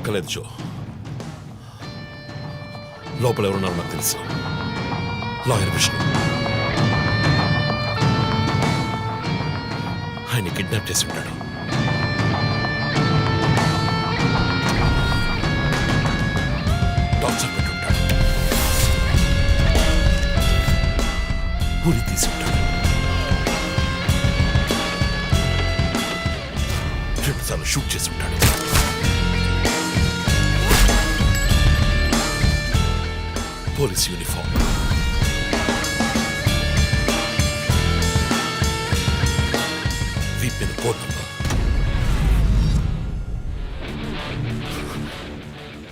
అక్కలేదు జో. లోపల ఎవరున్నారో నాకు తెలుసు. లాయర్ విష్ణు. ఆయన కిడ్నాప్ చేసి ఉంటాడు. టార్చర్ పెట్టుంటాడు. ఉరి తీసి ఉంటాడు. 2 సార్లు షూట్ చేసి ఉంటాడు. పోలీస్ యూనిఫామ్, వీపిన కోడ్ నంబర్,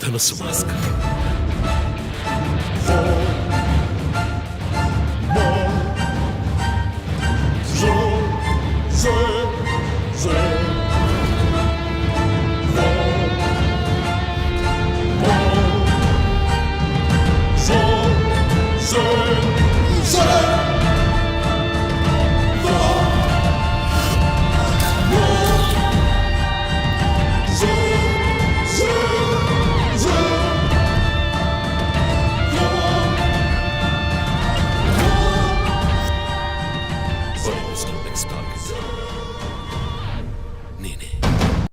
ధనుసు మాస్క్.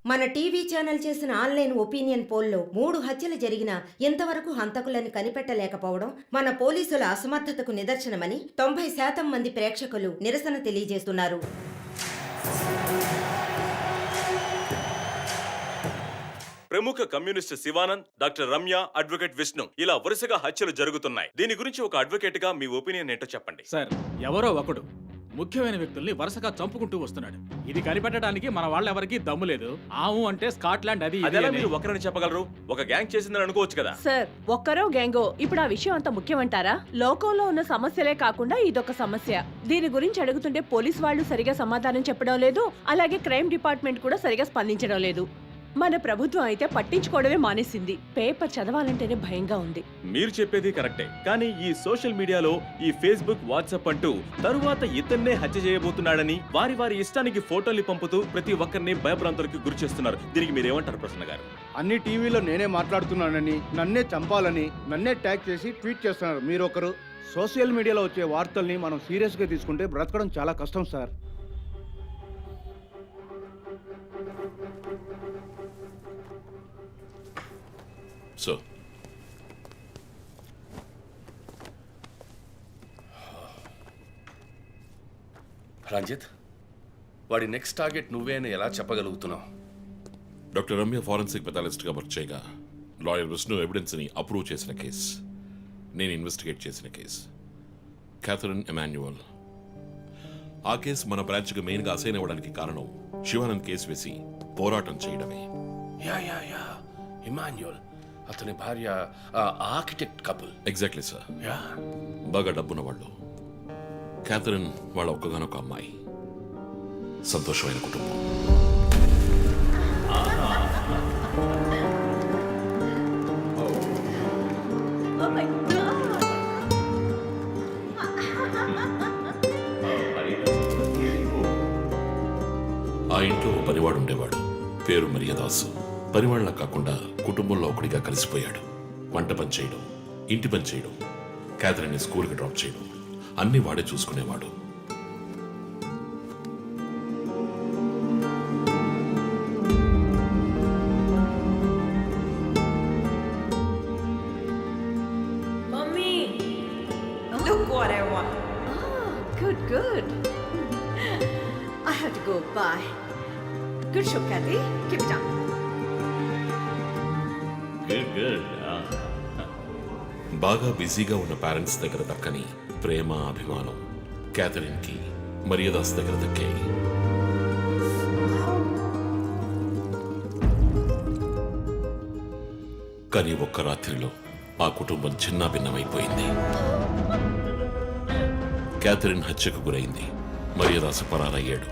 మన టీవీ ఛానల్ చేసిన ఆన్లైన్ ఒపీనియన్ పోల్లో 3 హత్యలు జరిగినా ఇంతవరకు హంతకులను కనిపెట్టలేకపోవడం మన పోలీసుల అసమర్థతకు నిదర్శనమని 90% మంది ప్రేక్షకులు నిరసన తెలియజేస్తున్నారు. ప్రముఖ communist Shivanand, doctor Ramya, advocate Vishnu ఇలా వరుసగా హత్యలు జరుగుతున్నాయి. దీని గురించి ఒక అడ్వకేట్ గా మీ ఒపీనియన్ ఏంటో చెప్పండి. సార్, ఎవరో ఒకడు ముఖ్యమైన వ్యక్తుల్ని వరుసగా చంపుకుంటూ వస్తున్నాడు. ఇది కనిపెట్టడానికి మన వాళ్ళెవరికి దమ్ము లేదు. ఆవు అంటే స్కాట్లాండ్ అది అదేలా మీరు ఒకరని చెప్పగలరు? ఒక గ్యాంగ్ చేసిందని అనుకోవచ్చు కదా. సార్, ఒక్కరో గ్యాంగో ఇప్పుడు ఆ విషయం అంత ముఖ్యమంటారా? లోకంలో ఉన్న సమస్యలే కాకుండా ఇదొక సమస్య. దీని గురించి అడుగుతుంటే పోలీసు వాళ్ళు సరిగా సమాధానం చెప్పడం లేదు, అలాగే క్రైమ్ డిపార్ట్మెంట్ కూడా సరిగా స్పందించడం లేదు. మన ప్రభుత్వం అయితే పట్టించుకోవడమే మానేసింది. పేపర్ చదవాలంటేనే భయంగా ఉంది. మీరు చెప్పేది కరెక్టే, కానీ ఈ సోషల్ మీడియాలో ఈ ఫేస్బుక్, వాట్సాప్ అంటూ తరువాత ఇతన్నే హత్య చేయబోతున్నాడని వారి వారి ఇష్టానికి ఫోటోలు పంపుతూ ప్రతి ఒక్కరిని భయభ్రాంతులకు గురి చేస్తున్నారు. దీనికి మీరేమంటారు ప్రసన్న గారు? అన్ని టీవీలో నేనే మాట్లాడుతున్నానని, నన్నే చంపాలని, నన్నే ట్యాగ్ చేసి ట్వీట్ చేస్తున్నారు మీరొకరు. సోషల్ మీడియాలో వచ్చే వార్తల్ని మనం సీరియస్గా తీసుకుంటే బ్రతకడం చాలా కష్టం సార్. సో రంజిత్, వాడి నెక్స్ట్ టార్గెట్ నువ్వే అని ఎలా చెప్పగలుగుతున్నావు? డాక్టర్ రమ్య ఫారెన్సిక్ పెథాలజిస్ట్గా వర్క్ చేయగా లాయర్ విష్ణు ఎవిడెన్స్ని అప్రూవ్ చేసిన కేస్, నేను ఇన్వెస్టిగేట్ చేసిన కేసు. Catherine Emmanuel. ఆ కేసు మన బ్రాంచ్కి మెయిన్గా అసైన్ అవ్వడానికి కారణం శివానంద్ కేసు వేసి పోరాటం చేయడమే. యా ఇమాన్యువల్, అతని భార్య ఆర్కిటెక్ట్ కపుల్. Exactly sir. బాగా డబ్బున్న వాళ్ళు. క్యాథరిన్ వాళ్ళ ఒక్కగానొక అమ్మాయి. సంతోషమైన కుటుంబం. ఆ ఇంట్లో పనివాడు ఉండేవాడు, పేరు మరియదాసు. పనివాళ్ళ కాకుండా కుటుంబంలో ఒకటిగా కలిసిపోయాడు. వంట పని చేయడం, ఇంటి పని చేయడం, క్యాథరిన్ని స్కూల్కి డ్రాప్ చేయడం అన్నీ వాడే చూసుకునేవాడు. Mummy, look what I want. Good. I have to go. Bye. Good show, Kathy. Keep it up. బాగా బిజీగా ఉన్న పేరెంట్స్ దగ్గర దక్కని ప్రేమ, అభిమానం క్యాథరిన్కి మరియదాస్ దగ్గర దక్కాయి. కానీ ఒక్క రాత్రిలో ఆ కుటుంబం చిన్నాభిన్నమైపోయింది. క్యాథరిన్ హత్యకు గురైంది. మరియదాసు పరారయ్యాడు.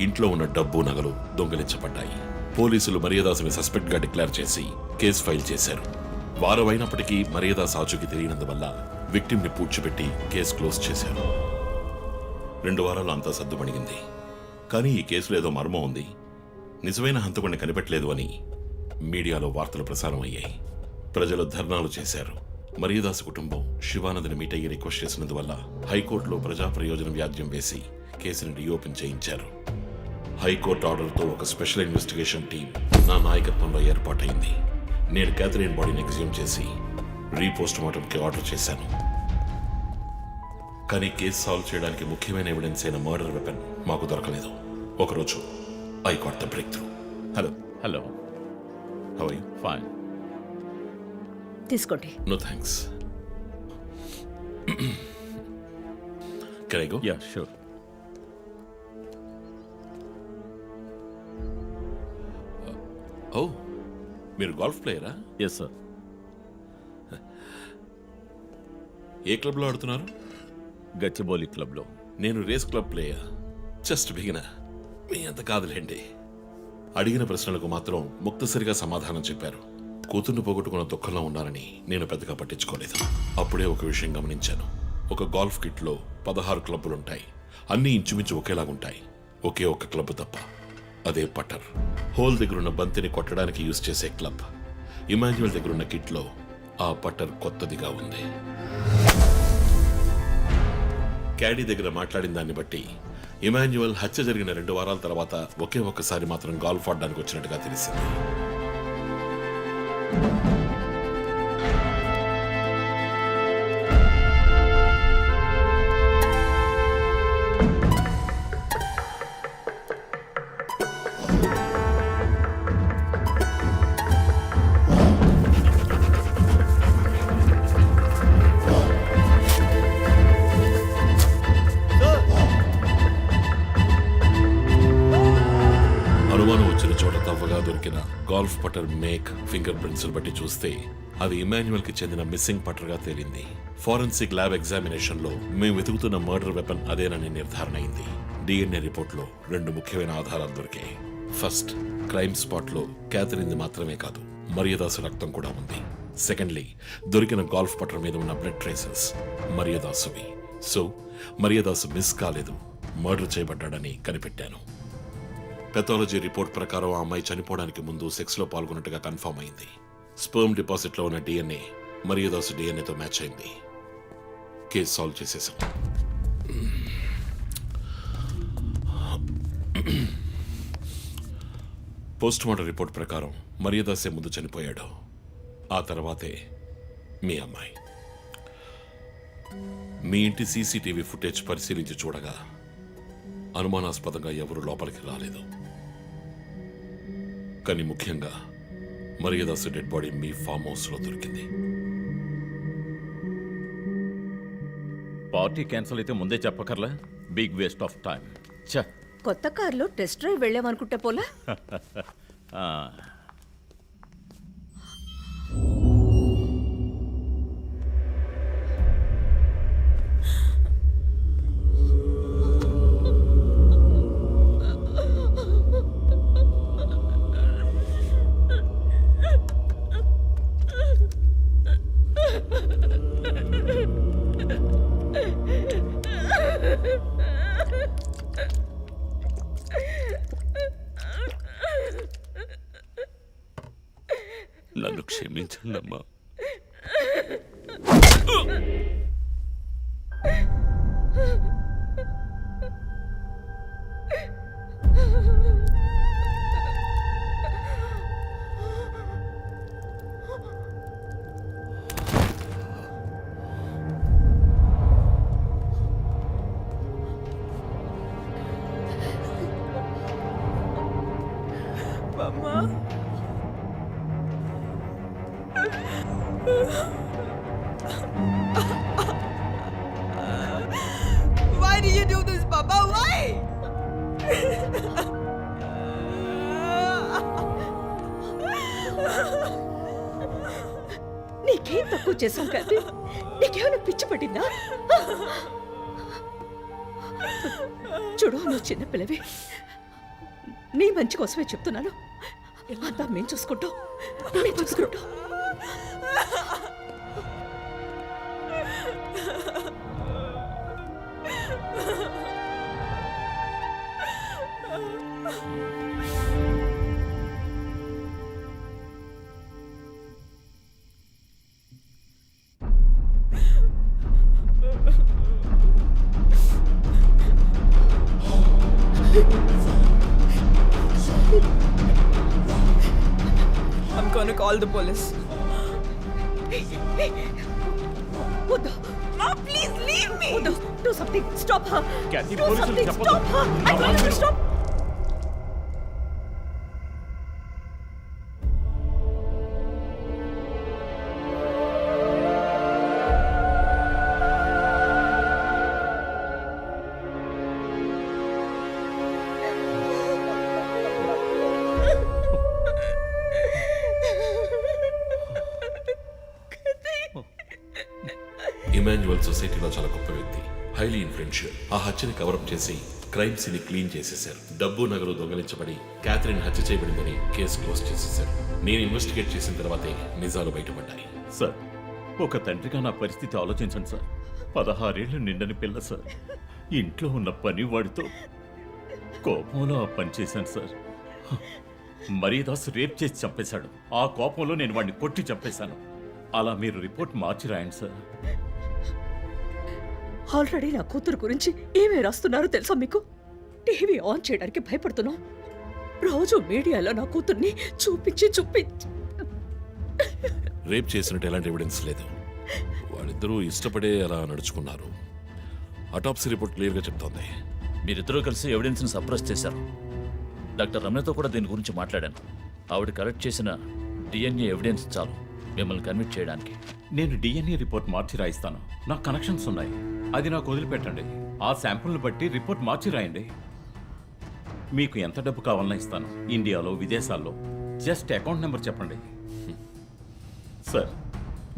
ఇంట్లో ఉన్న డబ్బు, నగలు దొంగిలించబడ్డాయి. పోలీసులు మరియదాసుని సస్పెక్ట్ గా డిక్లేర్ చేసి కేసు ఫైల్ చేశారు. వారం అయినప్పటికీ మరియదాస్ ఆచూకీ తెలియనందువల్ల విక్టిమ్ ని పూడ్చిపెట్టి కేసు క్లోజ్ చేశారు. 2 వారాలు అంతా సర్దుమణిగింది. కానీ ఈ కేసులో ఏదో మర్మం ఉంది. నిజమైన హంతకుడిని కనిపెట్టలేదు అని మీడియాలో వార్తలు ప్రసారం అయ్యాయి. ప్రజలు ధర్నాలు చేశారు. మరియదాస్ కుటుంబం శివానందని మీట్ అయ్యి రిక్వెస్ట్ చేసినందువల్ల హైకోర్టులో ప్రజా ప్రయోజనం వ్యాజ్యం వేసి కేసును రీఓపెన్ చేయించారు. హైకోర్టు ఆర్డర్తో ఒక స్పెషల్ ఇన్వెస్టిగేషన్ టీం నా నాయకత్వంలో ఏర్పాటైంది. నేను క్యాథరిన్ బాడీని ఎగ్జ్యూమ్ చేసి రీపోస్ట్ మార్టంకి ఆర్డర్ చేశాను. కానీ కేసు సాల్వ్ చేయడానికి ముఖ్యమైన ఎవిడెన్స్ అయిన మర్డర్ వెపన్ మాకు దొరకలేదు. ఒకరోజు I got the breakthrough. Hello hello how are you? Fine. తీసుకోండి. No thanks. Can I go? Yeah sure. Oh, మీరు గోల్ఫ్ ప్లేయరా? Yes sir. ఏ క్లబ్లో ఆడుతున్నారు? గచ్చిబౌలి క్లబ్లో. నేను race club player. Just beginner. మీ అంత కాదులేండి. అడిగిన ప్రశ్నలకు మాత్రం ముక్తసరిగా సమాధానం చెప్పారు. కూతుర్ను పోగొట్టుకున్న దుఃఖంలో ఉన్నారని నేను పెద్దగా పట్టించుకోలేదు. అప్పుడే ఒక విషయం గమనించాను. ఒక గోల్ఫ్ కిట్లో 16 క్లబ్బులుంటాయి. అన్నీ ఇంచుమించు ఒకేలాగుంటాయి. ఒకే ఒక్క క్లబ్ తప్ప. అదే పట్టర్. హోల్ దగ్గరున్న బంతిని కొట్టడానికి యూజ్ చేసే క్లబ్. ఇమాన్యువల్ దగ్గరున్న కిట్లో ఆ పట్టర్ కొత్తదిగా ఉంది. క్యాడీ దగ్గర మాట్లాడిన దాన్ని బట్టి ఇమాన్యువల్ హత్య జరిగిన 2 వారాల తర్వాత ఒకే ఒక్కసారి మాత్రం గాల్ఫ్ ఆడడానికి వచ్చినట్టుగా తెలిసింది. అనుమానం వచ్చిన చోట తవ్వగా దొరికిన గాల్ఫ్ పటర్ మేక్ ఫింగర్ ప్రింట్స్ బట్టి చూస్తే అది ఇమాన్యువల్ కి చెందిన మిస్సింగ్ పటర్ గా తేలింది. ఫోరెన్సిక్ ల్యాబ్ ఎగ్జామినేషన్ లో మేము వెతుకుతున్న మర్డర్ వెపన్ అదేనని నిర్ధారణ అయింది. డిఎన్ఏ రిపోర్ట్ లో 2 ముఖ్యమైన ఆధారాలు దొరికాయి. ఫస్ట్, క్రైమ్ స్పాట్ లో క్యాథరిన్ మాత్రమే కాదు, మరియదాసు రక్తం కూడా ఉంది. సెకండ్లీ, దొరికిన గాల్ఫ్ పటర్ మీద ఉన్న బ్లడ్ ట్రేసెస్ మరియదాసువి. సో మరియదాసు మిస్ కాలేదు, మర్డర్ చేయబడ్డాడని కనిపెట్టాను. పెథాలజీ రిపోర్ట్ ప్రకారం ఆ అమ్మాయి చనిపోవడానికి ముందు సెక్స్ లో పాల్గొన్నట్టుగా కన్ఫర్మ్ అయింది. స్పర్మ్ డిపాజిట్ లో ఉన్న డిఎన్ఏ మరియదాసు డిఎన్ఏతో మ్యాచ్ అయింది. కేసు సాల్వ్ చేసేసాం. పోస్ట్ మార్టం రిపోర్ట్ ప్రకారం మరియదాసే ముందు చనిపోయాడు. ఆ తర్వాతే మీ అమ్మాయి. మీ ఇంటి సీసీటీవీ ఫుటేజ్ పరిశీలించి చూడగా అనుమానాస్పదంగా ఎవరు లోపలికి రాలేదు. కానీ ముఖ్యంగా మరియదాసు డెడ్ బాడీ మీ ఫామ్ హౌస్ లో దొరికింది. పార్టీ క్యాన్సిల్ అయితే ముందే చెప్పకర్లా? Big waste of time. ఛ! కొత్త కారులో టెస్ట్ డ్రైవ్ వెళ్ళామనుకుంటే పోలా? ఆ, నన్ను క్షమించండి అమ్మా. Why do you do this, Papa? Why? నీకేం తక్కువ చేశాం కాదు? నీకేమైనా పిచ్చి పట్టిందా? చూడు, నువ్వు చిన్నపిల్లవి. నీ మంచి కోసమే చెప్తున్నాను. అంతా మేము చూసుకుంటాం. మేము చూసుకుంటాం. gonna call the police. వద్దు. Mom, please leave me. వద్దు. Do something. Stop her. Kathy, Do పోలీసులు something. చెప్పొద్దు. Stop her. I told you to stop. Emmanuel సొసైటీలో చాలా గొప్ప వ్యక్తి, హైలీ ఇన్ఫ్లుయెన్షియల్. ఆ హత్యని కవరప్ చేసి క్రైమ్ సీన్ క్లీన్ చేసేశారు. డబ్బు నగలు దొంగలించబడి క్యాథరిన్ హత్య చేయబడిందని కేసు క్లోజ్ చేసేశారు. నేను ఇన్వెస్టిగేట్ చేసిన తర్వాతే నిజాలు బయటపడ్డాయి. సార్, ఒక తండ్రిగా నా పరిస్థితి ఆలోచించండి సార్. 16 ఏళ్ళు నిండని పిల్ల సార్. ఇంట్లో ఉన్న పని వాడితో కోపంలో ఆ పని చేశాను సార్. మరీదాస్ రేప్ చేసి చంపేశాడు. ఆ కోపంలో నేను వాడిని కొట్టి చంపేశాను. అలా మీరు రిపోర్ట్ మార్చి రాయండి సార్. ఆల్రెడీ నా కూతురు గురించి ఏమేమి రాస్తున్నారో తెలుసా మీకు? టీవీ ఆన్ చేయడానికి భయపడుతున్నాం. రోజు మీడియాలో నా కూతుర్ని చూపించి రేప్ చేసినట్టు ఎలాంటి ఎవిడెన్స్ లేదు. వాళ్ళిద్దరూ ఇష్టపడే అలా నడుచుకున్నారు. అటాప్సీ రిపోర్ట్ క్లియర్గా చెప్తోంది. మీరిద్దరూ కలిసి ఎవిడెన్స్ని సప్రెస్ చేశారు. డాక్టర్ రమ్యతో కూడా దీని గురించి మాట్లాడాను. ఆవిడ కలెక్ట్ చేసిన డిఎన్ఏ ఎవిడెన్స్ చాలు మిమ్మల్ని కన్విట్ చేయడానికి. నేను డిఎన్ఏ రిపోర్ట్ మార్చి రాయిస్తాను. నాకు కనెక్షన్స్ ఉన్నాయి. అది నాకు వదిలిపెట్టండి. ఆ శాంపుల్ని బట్టి రిపోర్ట్ మార్చి రాయండి. మీకు ఎంత డబ్బు కావాలన్నా ఇస్తాను. ఇండియాలో, విదేశాల్లో. జస్ట్ అకౌంట్ నెంబర్ చెప్పండి. సార్,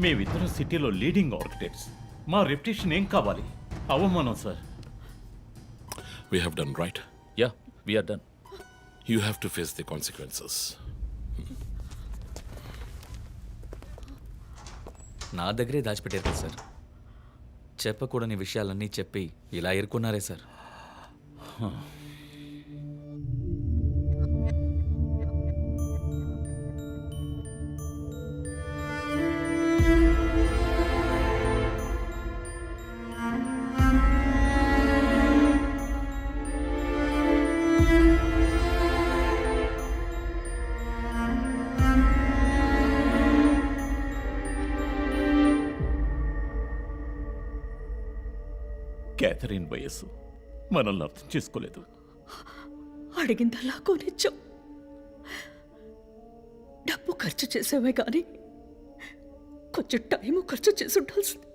మేమిద్దరం సిటీలో లీడింగ్ ఆర్కిటెక్ట్స్. మా రెప్యుటేషన్ ఏం కావాలి? అవమానం sir. We have done right. Yeah, we're done. You have to face the consequences. నా దగ్గరే దాచిపెట్టారు కదా సార్. చెప్పకూడని విషయాలన్నీ చెప్పి ఇలా ఇరుక్కున్నారే సార్. క్యాథరిన్ వయస్సు మనల్ని అర్థం చేసుకోలేదు. అడిగిందల్లా కొనిచ్చాం. డబ్బు ఖర్చు చేసామే కానీ కొంచెం టైము ఖర్చు చేసి ఉండాల్సింది.